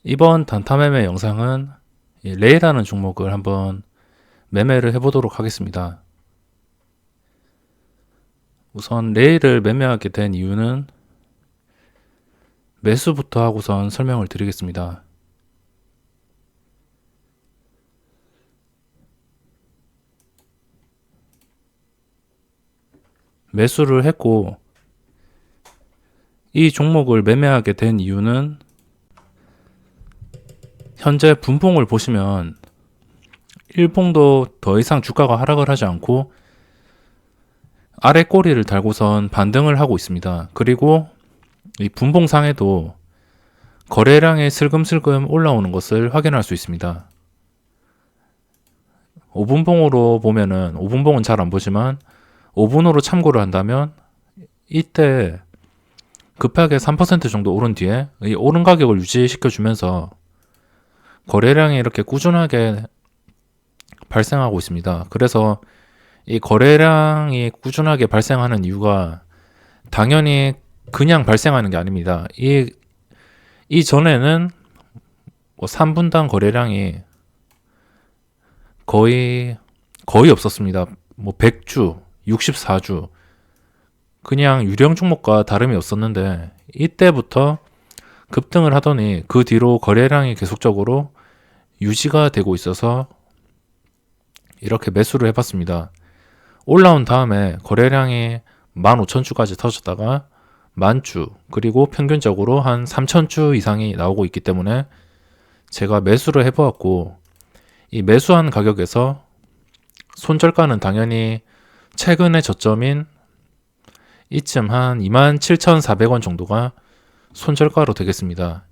이번 단타 매매 영상은 이 레이라는 종목을 한번 매매를 해보도록 하겠습니다. 우선 레이를 매매하게 된 이유는 매수부터 하고선 설명을 드리겠습니다. 매수를 했고, 이 종목을 매매하게 된 이유는 현재 분봉을 보시면 1봉도 더 이상 주가가 하락을 하지 않고 아래 꼬리를 달고선 반등을 하고 있습니다. 그리고 이 분봉상에도 거래량이 슬금슬금 올라오는 것을 확인할 수 있습니다. 5분봉으로 보면은 5분봉은 잘 안 보지만 5분으로 참고를 한다면 이때 급하게 3% 정도 오른 뒤에 이 오른 가격을 유지시켜 주면서 거래량이 이렇게 꾸준하게 발생하고 있습니다. 그래서 이 거래량이 꾸준하게 발생하는 이유가 당연히 그냥 발생하는 게 아닙니다. 이 전에는 뭐 3분당 거래량이 거의 없었습니다. 뭐 100주, 64주 그냥 유령 종목과 다름이 없었는데 이때부터 급등을 하더니 그 뒤로 거래량이 계속적으로 유지가 되고 있어서 이렇게 매수를 해봤습니다. 올라온 다음에 거래량이 15,000주까지 터졌다가 10,000주 그리고 평균적으로 한 3,000주 이상이 나오고 있기 때문에 제가 매수를 해보았고, 이 매수한 가격에서 손절가는 당연히 최근의 저점인 이쯤 한 27,400원 정도가 손절가로 되겠습니다.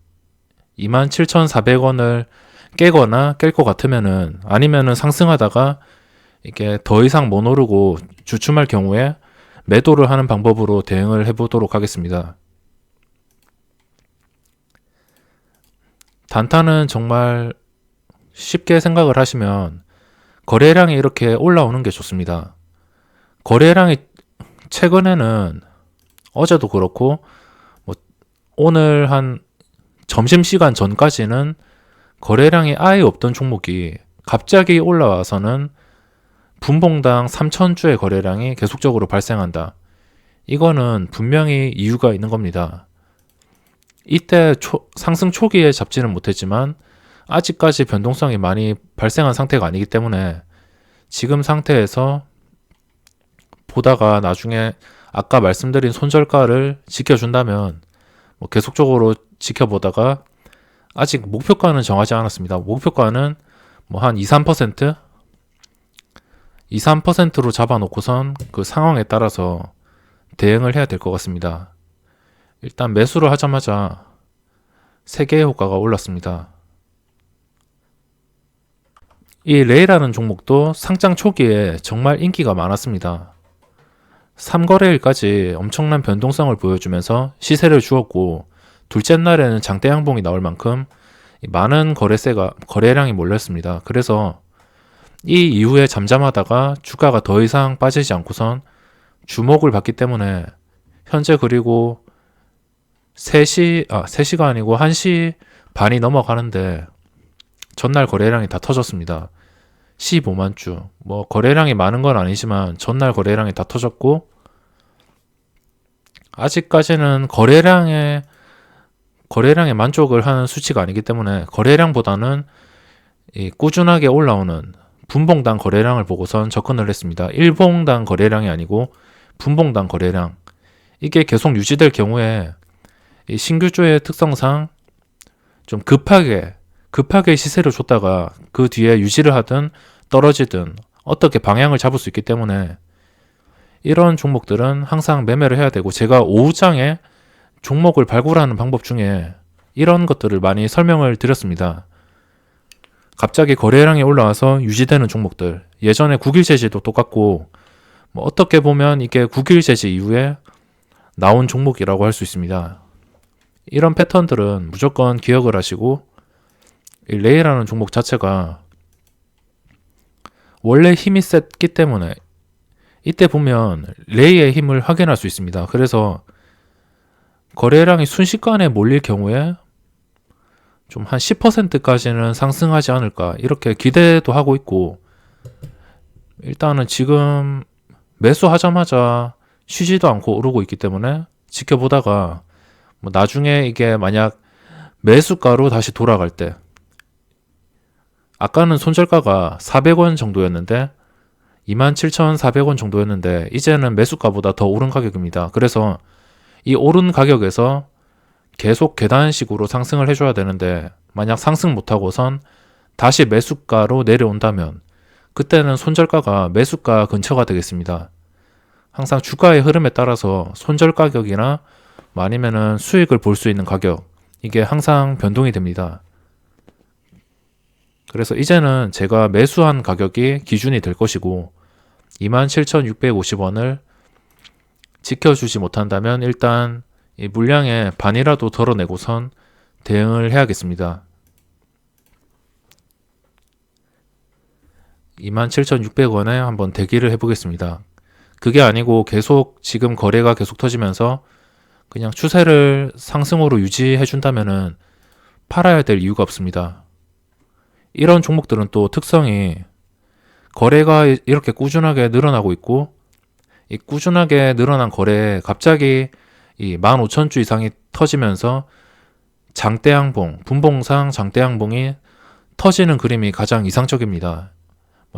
27,400원을 깨거나 깰 것 같으면은, 아니면은 상승하다가 이게 더 이상 못 오르고 주춤할 경우에 매도를 하는 방법으로 대응을 해보도록 하겠습니다. 단타는 정말 쉽게 생각을 하시면 거래량이 이렇게 올라오는 게 좋습니다. 거래량이 최근에는 어제도 그렇고 뭐 오늘 한 점심시간 전까지는 거래량이 아예 없던 종목이 갑자기 올라와서는 분봉당 3,000주의 거래량이 계속적으로 발생한다. 이거는 분명히 이유가 있는 겁니다. 이때 상승 초기에 잡지는 못했지만 아직까지 변동성이 많이 발생한 상태가 아니기 때문에 지금 상태에서 보다가 나중에 아까 말씀드린 손절가를 지켜준다면 뭐 계속적으로 지켜보다가, 아직 목표가는 정하지 않았습니다. 목표가는 뭐 한 2, 3%? 2, 3%로 잡아놓고선 그 상황에 따라서 대응을 해야 될 것 같습니다. 일단 매수를 하자마자 3개의 효과가 올랐습니다. 이 레이라는 종목도 상장 초기에 정말 인기가 많았습니다. 3거래일까지 엄청난 변동성을 보여주면서 시세를 주었고, 둘째 날에는 장대 양봉이 나올 만큼 많은 거래량이 몰렸습니다. 그래서 이 이후에 잠잠하다가 주가가 더 이상 빠지지 않고선 주목을 받기 때문에 현재, 그리고 3시가 아니고 1시 반이 넘어가는데 전날 거래량이 다 터졌습니다. 15만 주. 뭐 거래량이 많은 건 아니지만 전날 거래량이 다 터졌고, 아직까지는 거래량에 만족을 하는 수치가 아니기 때문에 거래량보다는 이 꾸준하게 올라오는 분봉당 거래량을 보고선 접근을 했습니다. 1봉당 거래량이 아니고 분봉당 거래량. 이게 계속 유지될 경우에 이 신규주의 특성상 좀 급하게 시세를 줬다가 그 뒤에 유지를 하든 떨어지든 어떻게 방향을 잡을 수 있기 때문에 이런 종목들은 항상 매매를 해야 되고, 제가 오후장에 종목을 발굴하는 방법 중에 이런 것들을 많이 설명을 드렸습니다. 갑자기 거래량이 올라와서 유지되는 종목들, 예전에 국일제지도 똑같고, 뭐 어떻게 보면 이게 국일제지 이후에 나온 종목이라고 할 수 있습니다. 이런 패턴들은 무조건 기억을 하시고, 이 레이라는 종목 자체가 원래 힘이 셌기 때문에 이때 보면 레이의 힘을 확인할 수 있습니다. 그래서 거래량이 순식간에 몰릴 경우에 좀 한 10%까지는 상승하지 않을까 이렇게 기대도 하고 있고, 일단은 지금 매수하자마자 쉬지도 않고 오르고 있기 때문에 지켜보다가 뭐 나중에 이게 만약 매수가로 다시 돌아갈 때, 아까는 손절가가 400원 정도였는데 27,400원 정도였는데 이제는 매수가보다 더 오른 가격입니다. 그래서 이 오른 가격에서 계속 계단식으로 상승을 해줘야 되는데, 만약 상승 못하고선 다시 매수가로 내려온다면 그때는 손절가가 매수가 근처가 되겠습니다. 항상 주가의 흐름에 따라서 손절 가격이나 아니면은 수익을 볼 수 있는 가격, 이게 항상 변동이 됩니다. 그래서 이제는 제가 매수한 가격이 기준이 될 것이고, 27,650원을 지켜주지 못한다면 일단 이 물량의 반이라도 덜어내고선 대응을 해야겠습니다. 27,600원에 한번 대기를 해보겠습니다. 그게 아니고 계속 지금 거래가 계속 터지면서 그냥 추세를 상승으로 유지해준다면은 팔아야 될 이유가 없습니다. 이런 종목들은 또 특성이 거래가 이렇게 꾸준하게 늘어나고 있고, 이 꾸준하게 늘어난 거래에 갑자기 이 15,000주 이상이 터지면서 장대양봉, 분봉상 장대양봉이 터지는 그림이 가장 이상적입니다.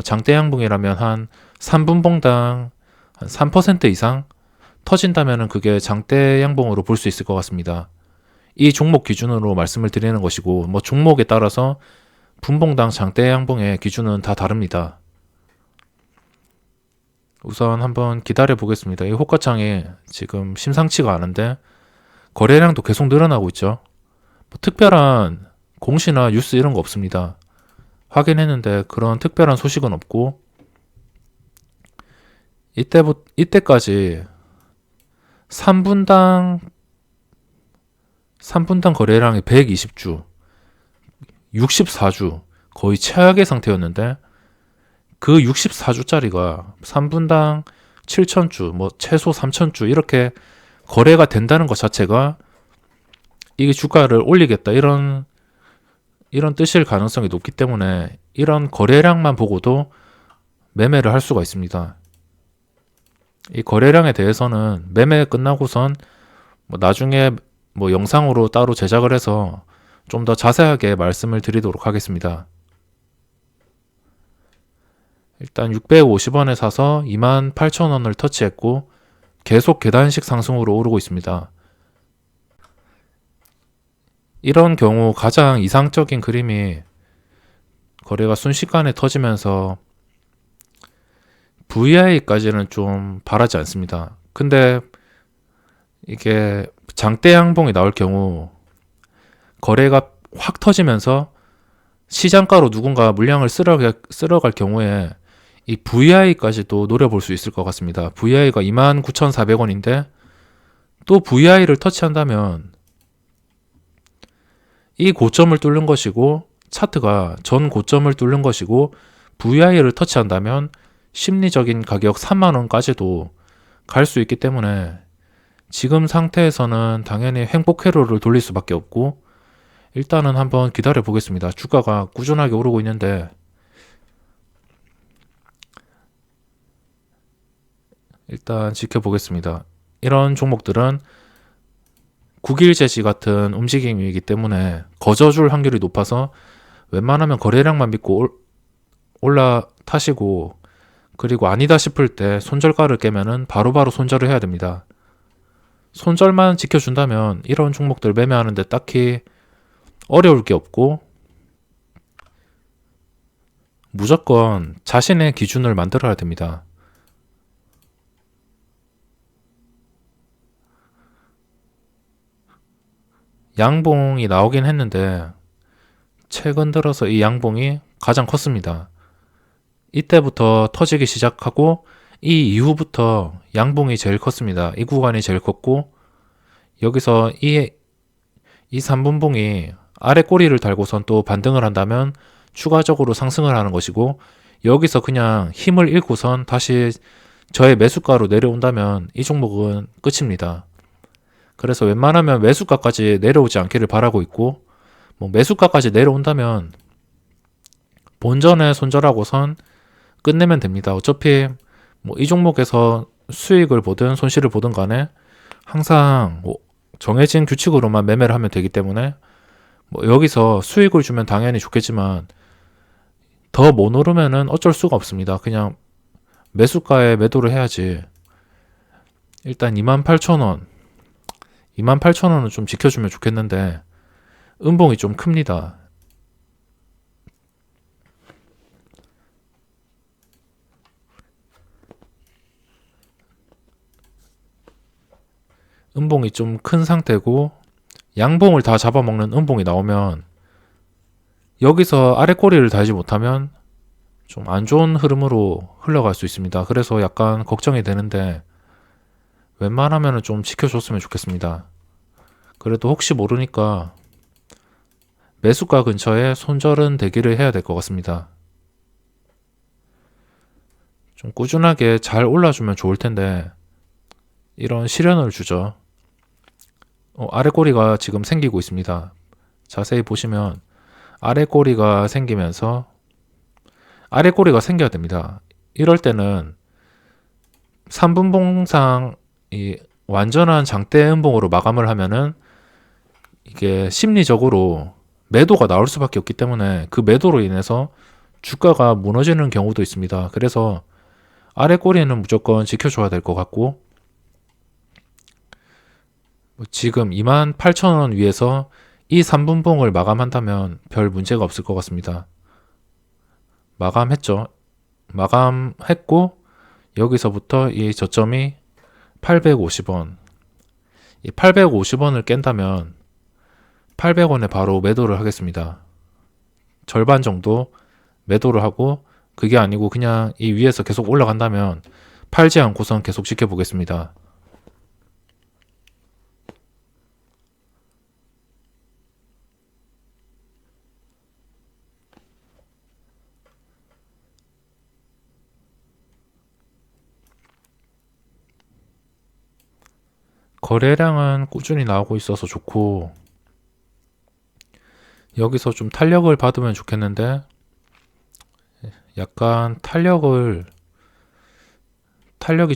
장대양봉이라면 한 3분봉당 한 3% 이상 터진다면 그게 장대양봉으로 볼 수 있을 것 같습니다. 이 종목 기준으로 말씀을 드리는 것이고, 종목에 따라서 분봉당 장대양봉의 기준은 다 다릅니다. 우선 한번 기다려 보겠습니다. 이 호가창이 지금 심상치가 않은데 거래량도 계속 늘어나고 있죠. 특별한 공시나 뉴스 이런 거 없습니다. 확인했는데 그런 특별한 소식은 없고, 이때까지 3분당 거래량이 120주, 64주 거의 최악의 상태였는데, 그 64주짜리가 3분당 7,000주, 최소 3,000주 이렇게 거래가 된다는 것 자체가 이게 주가를 올리겠다 이런 뜻일 가능성이 높기 때문에 이런 거래량만 보고도 매매를 할 수가 있습니다. 이 거래량에 대해서는 매매 끝나고선 나중에 영상으로 따로 제작을 해서 좀 더 자세하게 말씀을 드리도록 하겠습니다. 일단 650원에 사서 28,000원을 터치했고 계속 계단식 상승으로 오르고 있습니다. 이런 경우 가장 이상적인 그림이 거래가 순식간에 터지면서 VI까지는 좀 바라지 않습니다. 근데 이게 장대양봉이 나올 경우 거래가 확 터지면서 시장가로 누군가 물량을 쓸어갈 경우에 이 VI까지도 노려볼 수 있을 것 같습니다. VI가 29,400원인데 또 VI를 터치한다면 이 고점을 뚫는 것이고, 차트가 전 고점을 뚫는 것이고, VI를 터치한다면 심리적인 가격 3만원까지도 갈 수 있기 때문에 지금 상태에서는 당연히 행복 회로를 돌릴 수밖에 없고, 일단은 한번 기다려 보겠습니다. 주가가 꾸준하게 오르고 있는데 일단 지켜보겠습니다. 이런 종목들은 국일제시 같은 움직임이기 때문에 거저줄 확률이 높아서 웬만하면 거래량만 믿고 올라타시고, 그리고 아니다 싶을 때 손절가를 깨면은 바로바로 손절을 해야 됩니다. 손절만 지켜준다면 이런 종목들 매매하는데 딱히 어려울 게 없고, 무조건 자신의 기준을 만들어야 됩니다. 양봉이 나오긴 했는데 최근 들어서 이 양봉이 가장 컸습니다. 이때부터 터지기 시작하고 이 이후부터 양봉이 제일 컸습니다. 이 구간이 제일 컸고, 여기서 이 3분봉이 아래 꼬리를 달고선 또 반등을 한다면 추가적으로 상승을 하는 것이고, 여기서 그냥 힘을 잃고선 다시 저의 매수가로 내려온다면 이 종목은 끝입니다. 그래서 웬만하면 매수가까지 내려오지 않기를 바라고 있고, 뭐 매수가까지 내려온다면 본전에 손절하고선 끝내면 됩니다. 어차피 뭐 이 종목에서 수익을 보든 손실을 보든 간에 항상 뭐 정해진 규칙으로만 매매를 하면 되기 때문에 뭐 여기서 수익을 주면 당연히 좋겠지만 더 못 오르면은 어쩔 수가 없습니다. 그냥 매수가에 매도를 해야지. 일단 28,000원 28,000원은 좀 지켜주면 좋겠는데 음봉이 좀 큽니다. 음봉이 좀 큰 상태고 양봉을 다 잡아먹는 음봉이 나오면 여기서 아래 꼬리를 달지 못하면 좀 안 좋은 흐름으로 흘러갈 수 있습니다. 그래서 약간 걱정이 되는데 웬만하면 좀 지켜줬으면 좋겠습니다. 그래도 혹시 모르니까 매수가 근처에 손절은 대기를 해야 될 것 같습니다. 좀 꾸준하게 잘 올라주면 좋을 텐데 이런 시련을 주죠. 아래 꼬리가 지금 생기고 있습니다. 자세히 보시면 아래 꼬리가 생기면서 아래 꼬리가 생겨야 됩니다. 이럴 때는 3분봉상 이 완전한 장대 음봉으로 마감을 하면은 이게 심리적으로 매도가 나올 수밖에 없기 때문에 그 매도로 인해서 주가가 무너지는 경우도 있습니다. 그래서 아래 꼬리는 무조건 지켜줘야 될 것 같고 지금 28,000원 위에서 이 3분봉을 마감한다면 별 문제가 없을 것 같습니다. 마감했죠. 마감했고 여기서부터 이 저점이 850원. 이 850원을 깬다면 800원에 바로 매도를 하겠습니다. 절반 정도 매도를 하고 그게 아니고 그냥 이 위에서 계속 올라간다면 팔지 않고선 계속 지켜보겠습니다. 거래량은 꾸준히 나오고 있어서 좋고 여기서 좀 탄력을 받으면 좋겠는데 약간 탄력이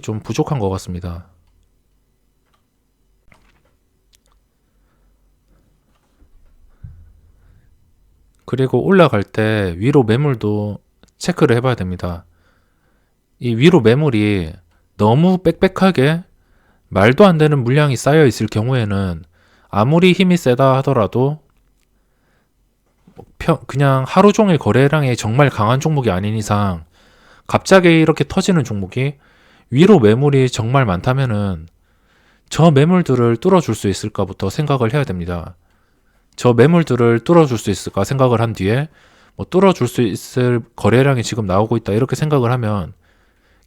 좀 부족한 것 같습니다. 그리고 올라갈 때 위로 매물도 체크를 해봐야 됩니다. 이 위로 매물이 너무 빽빽하게 말도 안 되는 물량이 쌓여 있을 경우에는 아무리 힘이 세다 하더라도 그냥 하루 종일 거래량이 정말 강한 종목이 아닌 이상 갑자기 이렇게 터지는 종목이 위로 매물이 정말 많다면은 저 매물들을 뚫어줄 수 있을까부터 생각을 해야 됩니다. 저 매물들을 뚫어줄 수 있을까 생각을 한 뒤에 뭐 뚫어줄 수 있을 거래량이 지금 나오고 있다 이렇게 생각을 하면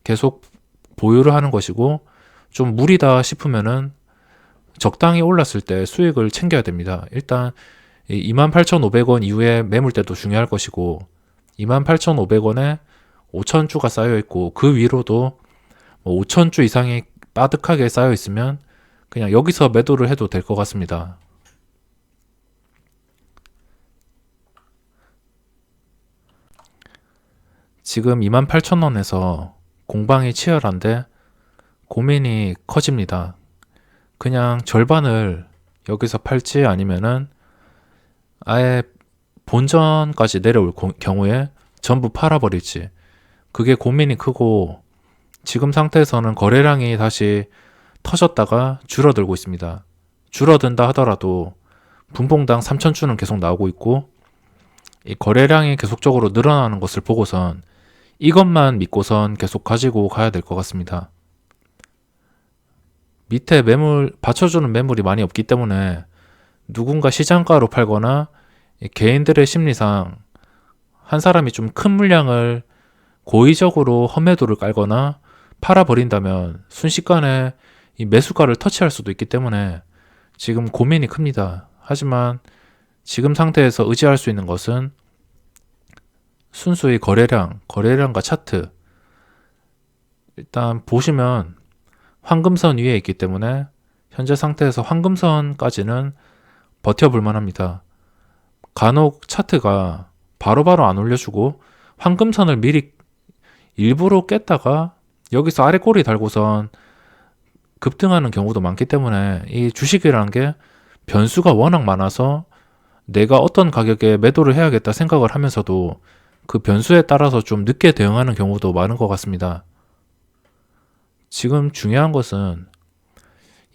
계속 보유를 하는 것이고 좀 무리다 싶으면은 적당히 올랐을 때 수익을 챙겨야 됩니다. 일단 28,500원 이후에 매물대도 중요할 것이고 28,500원에 5,000주가 쌓여 있고 그 위로도 5,000주 이상이 빠득하게 쌓여 있으면 그냥 여기서 매도를 해도 될 것 같습니다. 지금 28,000원에서 공방이 치열한데 고민이 커집니다. 그냥 절반을 여기서 팔지 아니면은 아예 본전까지 내려올 경우에 전부 팔아버릴지 그게 고민이 크고 지금 상태에서는 거래량이 다시 터졌다가 줄어들고 있습니다. 줄어든다 하더라도 분봉당 3,000주는 계속 나오고 있고 이 거래량이 계속적으로 늘어나는 것을 보고선 이것만 믿고선 계속 가지고 가야 될 것 같습니다. 밑에 받쳐주는 매물이 많이 없기 때문에 누군가 시장가로 팔거나 개인들의 심리상 한 사람이 좀 큰 물량을 고의적으로 험매도를 깔거나 팔아버린다면 순식간에 이 매수가를 터치할 수도 있기 때문에 지금 고민이 큽니다. 하지만 지금 상태에서 의지할 수 있는 것은 순수히 거래량과 차트. 일단 보시면 황금선 위에 있기 때문에 현재 상태에서 황금선까지는 버텨볼 만합니다. 간혹 차트가 바로바로 안 올려주고 황금선을 미리 일부러 깼다가 여기서 아래 꼬리 달고선 급등하는 경우도 많기 때문에 이 주식이라는 게 변수가 워낙 많아서 내가 어떤 가격에 매도를 해야겠다 생각을 하면서도 그 변수에 따라서 좀 늦게 대응하는 경우도 많은 것 같습니다. 지금 중요한 것은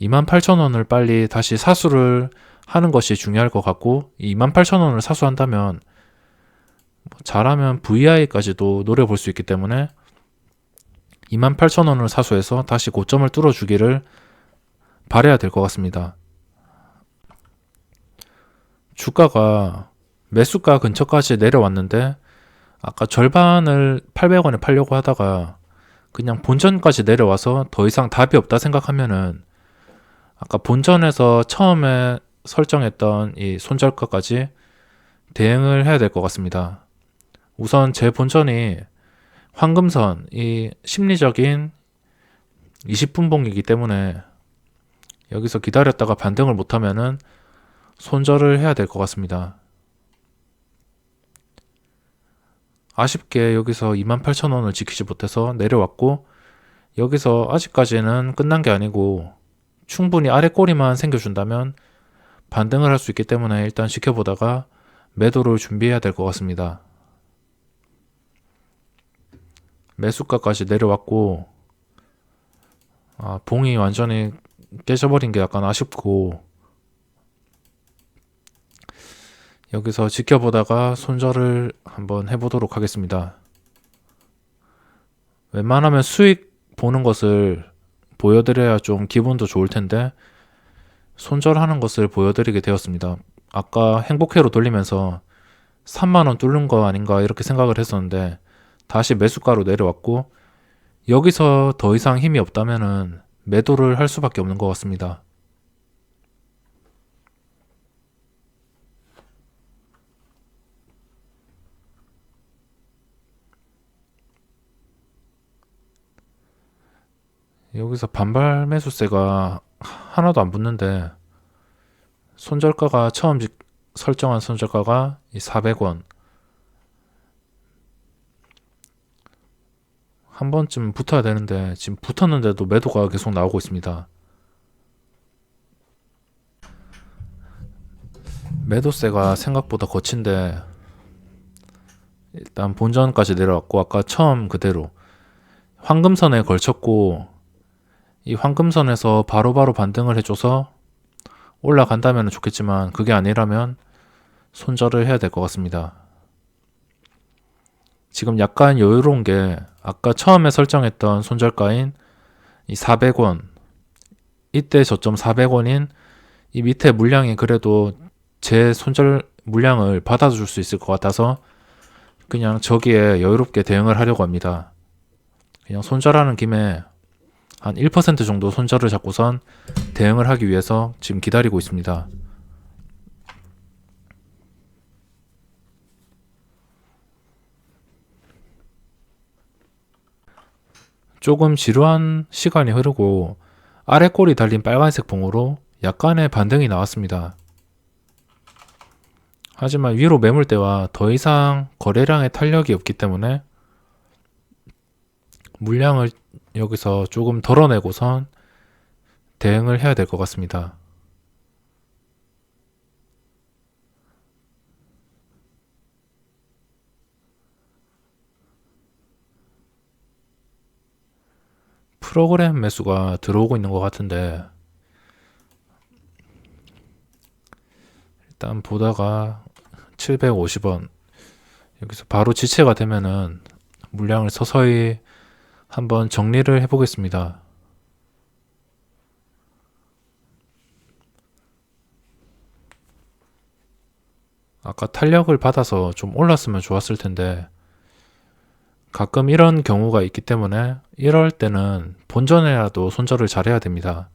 28,000원을 빨리 다시 사수를 하는 것이 중요할 것 같고 28,000원을 사수한다면 잘하면 VI까지도 노려볼 수 있기 때문에 28,000원을 사수해서 다시 고점을 뚫어주기를 바라야 될 것 같습니다. 주가가 매수가 근처까지 내려왔는데 아까 절반을 800원에 팔려고 하다가 그냥 본전까지 내려와서 더 이상 답이 없다 생각하면은 아까 본전에서 처음에 설정했던 이 손절가까지 대응을 해야 될 것 같습니다. 우선 제 본전이 황금선, 이 심리적인 20분봉이기 때문에 여기서 기다렸다가 반등을 못하면은 손절을 해야 될 것 같습니다. 아쉽게 여기서 28,000원을 지키지 못해서 내려왔고 여기서 아직까지는 끝난 게 아니고 충분히 아래 꼬리만 생겨준다면 반등을 할 수 있기 때문에 일단 지켜보다가 매도를 준비해야 될 것 같습니다. 매수가까지 내려왔고 봉이 완전히 깨져버린 게 약간 아쉽고 여기서 지켜보다가 손절을 한번 해보도록 하겠습니다. 웬만하면 수익 보는 것을 보여드려야 좀 기분도 좋을 텐데 손절하는 것을 보여드리게 되었습니다. 아까 행복회로 돌리면서 3만원 뚫는 거 아닌가 이렇게 생각을 했었는데 다시 매수가로 내려왔고 여기서 더 이상 힘이 없다면은 매도를 할 수밖에 없는 것 같습니다. 여기서 반발 매수세가 하나도 안 붙는데 손절가가 처음 설정한 손절가가 400원 한 번쯤 붙어야 되는데 지금 붙었는데도 매도가 계속 나오고 있습니다. 매도세가 생각보다 거친데 일단 본전까지 내려왔고 아까 처음 그대로 황금선에 걸쳤고 이 황금선에서 바로바로 반등을 해줘서 올라간다면 좋겠지만 그게 아니라면 손절을 해야 될 것 같습니다. 지금 약간 여유로운 게 아까 처음에 설정했던 손절가인 이 400원 이때 저점 400원인 이 밑에 물량이 그래도 제 손절 물량을 받아줄 수 있을 것 같아서 그냥 저기에 여유롭게 대응을 하려고 합니다. 그냥 손절하는 김에 한 1% 정도 손절을 잡고선 대응을 하기 위해서 지금 기다리고 있습니다. 조금 지루한 시간이 흐르고 아래 꼬리 달린 빨간색 봉으로 약간의 반등이 나왔습니다. 하지만 위로 매물 때와 더 이상 거래량의 탄력이 없기 때문에 물량을 여기서 조금 덜어내고선 대응을 해야 될 것 같습니다. 프로그램 매수가 들어오고 있는 것 같은데 일단 보다가 750원 여기서 바로 지체가 되면은 물량을 서서히 한번 정리를 해보겠습니다. 아까 탄력을 받아서 좀 올랐으면 좋았을 텐데 가끔 이런 경우가 있기 때문에 이럴 때는 본전에라도 손절을 잘해야 됩니다.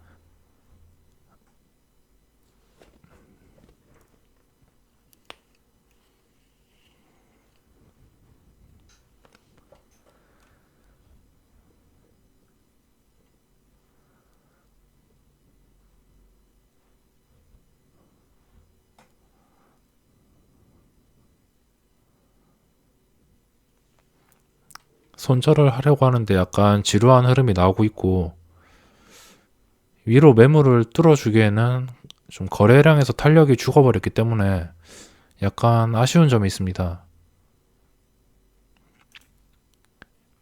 손절을 하려고 하는데 약간 지루한 흐름이 나오고 있고, 위로 매물을 뚫어주기에는 좀 거래량에서 탄력이 죽어버렸기 때문에 약간 아쉬운 점이 있습니다.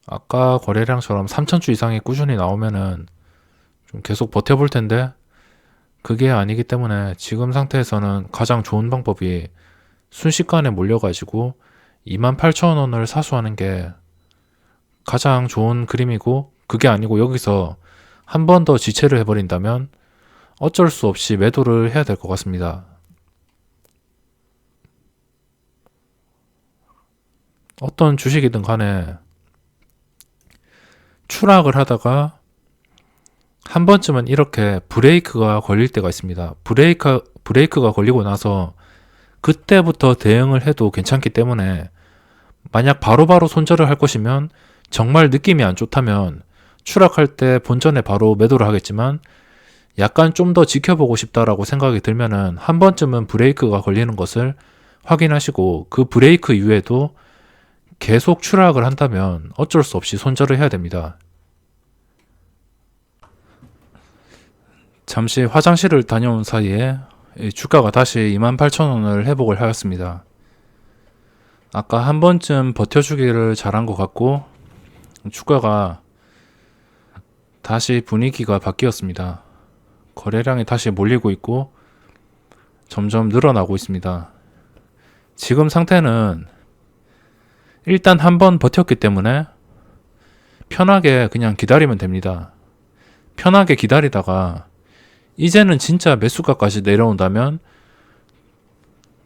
아까 거래량처럼 3,000주 이상이 꾸준히 나오면은 좀 계속 버텨볼 텐데, 그게 아니기 때문에 지금 상태에서는 가장 좋은 방법이 순식간에 몰려가지고 28,000원을 사수하는 게 가장 좋은 그림이고, 그게 아니고 여기서 한 번 더 지체를 해버린다면 어쩔 수 없이 매도를 해야 될 것 같습니다. 어떤 주식이든 간에 추락을 하다가 한 번쯤은 이렇게 브레이크가 걸릴 때가 있습니다. 브레이크가 걸리고 나서 그때부터 대응을 해도 괜찮기 때문에, 만약 바로바로 손절을 할 것이면 정말 느낌이 안 좋다면 추락할 때 본전에 바로 매도를 하겠지만, 약간 좀 더 지켜보고 싶다라고 생각이 들면은 한 번쯤은 브레이크가 걸리는 것을 확인하시고, 그 브레이크 이후에도 계속 추락을 한다면 어쩔 수 없이 손절을 해야 됩니다. 잠시 화장실을 다녀온 사이에 주가가 다시 28,000원을 회복을 하였습니다. 아까 한 번쯤 버텨주기를 잘한 것 같고, 주가가 다시 분위기가 바뀌었습니다. 거래량이 다시 몰리고 있고 점점 늘어나고 있습니다. 지금 상태는 일단 한 번 버텼기 때문에 편하게 그냥 기다리면 됩니다. 편하게 기다리다가 이제는 진짜 매수가까지 내려온다면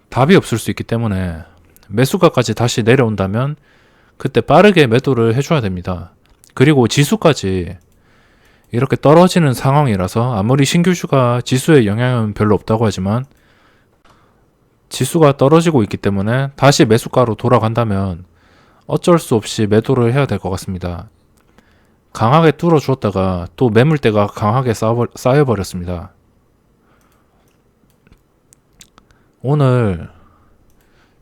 답이 없을 수 있기 때문에, 매수가까지 다시 내려온다면 그때 빠르게 매도를 해줘야 됩니다. 그리고 지수까지 이렇게 떨어지는 상황이라서, 아무리 신규주가 지수에 영향은 별로 없다고 하지만 지수가 떨어지고 있기 때문에 다시 매수가로 돌아간다면 어쩔 수 없이 매도를 해야 될 것 같습니다. 강하게 뚫어주었다가 또 매물대가 강하게 쌓여버렸습니다. 오늘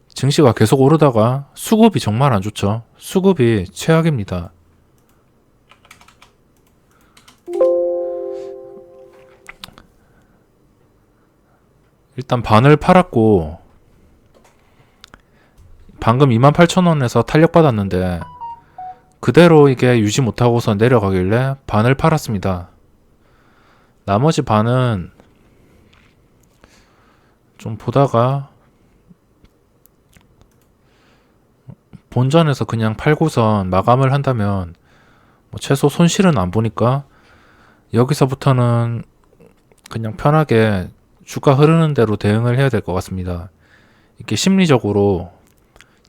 증시가 계속 오르다가 수급이 정말 안 좋죠. 수급이 최악입니다. 일단 반을 팔았고, 방금 28,000원에서 탄력받았는데 그대로 이게 유지 못하고서 내려가길래 반을 팔았습니다. 나머지 반은 좀 보다가 본전에서 그냥 팔고선 마감을 한다면 최소 손실은 안 보니까, 여기서부터는 그냥 편하게 주가 흐르는 대로 대응을 해야 될 것 같습니다. 이게 심리적으로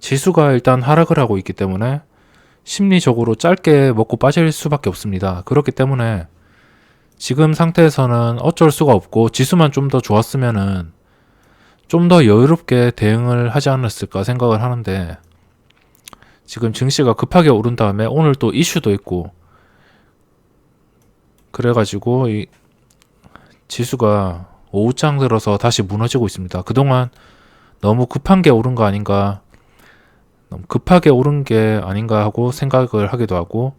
지수가 일단 하락을 하고 있기 때문에 심리적으로 짧게 먹고 빠질 수밖에 없습니다. 그렇기 때문에 지금 상태에서는 어쩔 수가 없고, 지수만 좀 더 좋았으면은 좀 더 여유롭게 대응을 하지 않았을까 생각을 하는데, 지금 증시가 급하게 오른 다음에 오늘 또 이슈도 있고 그래가지고 이 지수가 오후장 들어서 다시 무너지고 있습니다. 그동안 너무 급한 게 오른 거 아닌가, 너무 급하게 오른 게 아닌가 하고 생각을 하기도 하고,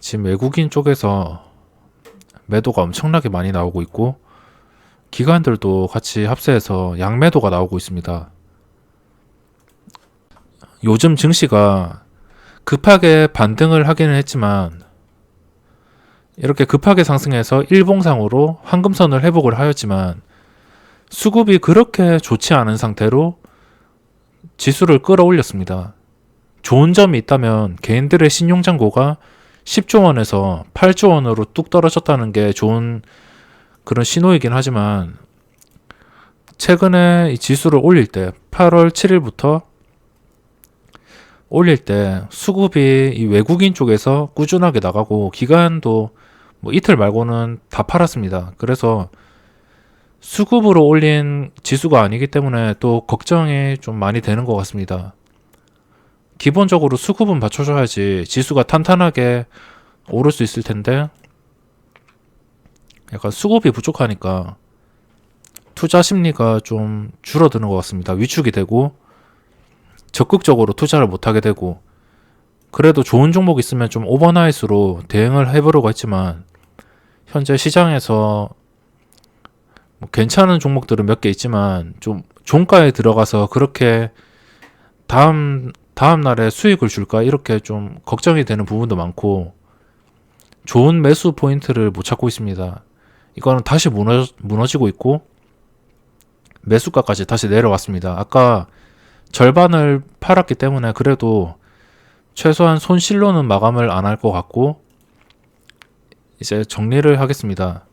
지금 외국인 쪽에서 매도가 엄청나게 많이 나오고 있고, 기관들도 같이 합세해서 양매도가 나오고 있습니다. 요즘 증시가 급하게 반등을 하기는 했지만, 이렇게 급하게 상승해서 일봉상으로 황금선을 회복을 하였지만 수급이 그렇게 좋지 않은 상태로 지수를 끌어올렸습니다. 좋은 점이 있다면 개인들의 신용잔고가 10조 원에서 8조 원으로 뚝 떨어졌다는 게 좋은 그런 신호이긴 하지만, 최근에 이 지수를 올릴 때 8월 7일부터 올릴 때 수급이 이 외국인 쪽에서 꾸준하게 나가고, 기관도 뭐 이틀 말고는 다 팔았습니다. 그래서 수급으로 올린 지수가 아니기 때문에 또 걱정이 좀 많이 되는 것 같습니다. 기본적으로 수급은 받쳐줘야지 지수가 탄탄하게 오를 수 있을 텐데, 약간 수급이 부족하니까 투자 심리가 좀 줄어드는 것 같습니다. 위축이 되고 적극적으로 투자를 못하게 되고, 그래도 좋은 종목 있으면 좀 오버나잇으로 대응을 해보려고 했지만 현재 시장에서 뭐 괜찮은 종목들은 몇 개 있지만 좀 종가에 들어가서 그렇게 다음 날에 수익을 줄까 이렇게 좀 걱정이 되는 부분도 많고, 좋은 매수 포인트를 못 찾고 있습니다. 이거는 다시 무너지고 있고 매수가까지 다시 내려왔습니다. 아까 절반을 팔았기 때문에 그래도 최소한 손실로는 마감을 안 할 것 같고, 이제 정리를 하겠습니다.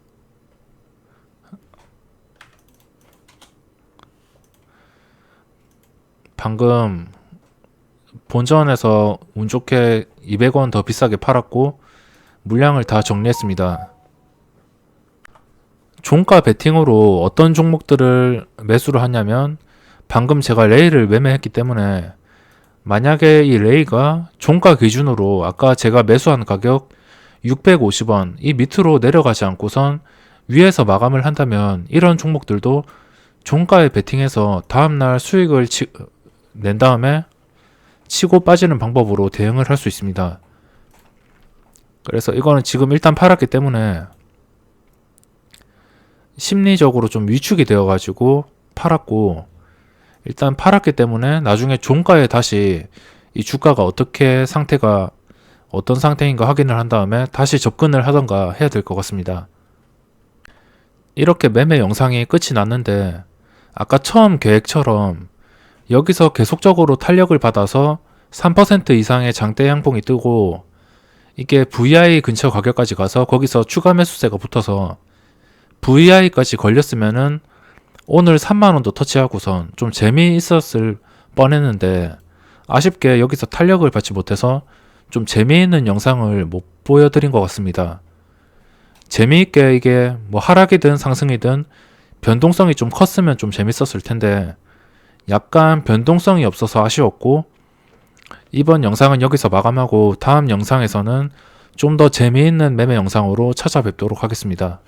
방금 본전에서 운 좋게 200원 더 비싸게 팔았고 물량을 다 정리했습니다. 종가 베팅으로 어떤 종목들을 매수를 하냐면, 방금 제가 레이를 매매했기 때문에 만약에 이 레이가 종가 기준으로 아까 제가 매수한 가격 650원 이 밑으로 내려가지 않고선 위에서 마감을 한다면 이런 종목들도 종가에 베팅해서 다음날 수익을 낸 다음에 치고 빠지는 방법으로 대응을 할 수 있습니다. 그래서 이거는 지금 일단 팔았기 때문에 심리적으로 좀 위축이 되어 가지고 팔았고, 일단 팔았기 때문에 나중에 종가에 다시 이 주가가 어떤 상태인가 확인을 한 다음에 다시 접근을 하던가 해야 될 것 같습니다. 이렇게 매매 영상이 끝이 났는데, 아까 처음 계획처럼 여기서 계속적으로 탄력을 받아서 3% 이상의 장대 양봉이 뜨고 이게 VI 근처 가격까지 가서 거기서 추가 매수세가 붙어서 VI까지 걸렸으면은 오늘 3만원도 터치하고선 좀 재미있었을 뻔했는데, 아쉽게 여기서 탄력을 받지 못해서 좀 재미있는 영상을 못 보여드린 것 같습니다. 재미있게 이게 뭐 하락이든 상승이든 변동성이 좀 컸으면 좀 재밌었을 텐데 약간 변동성이 없어서 아쉬웠고, 이번 영상은 여기서 마감하고 다음 영상에서는 좀 더 재미있는 매매 영상으로 찾아뵙도록 하겠습니다.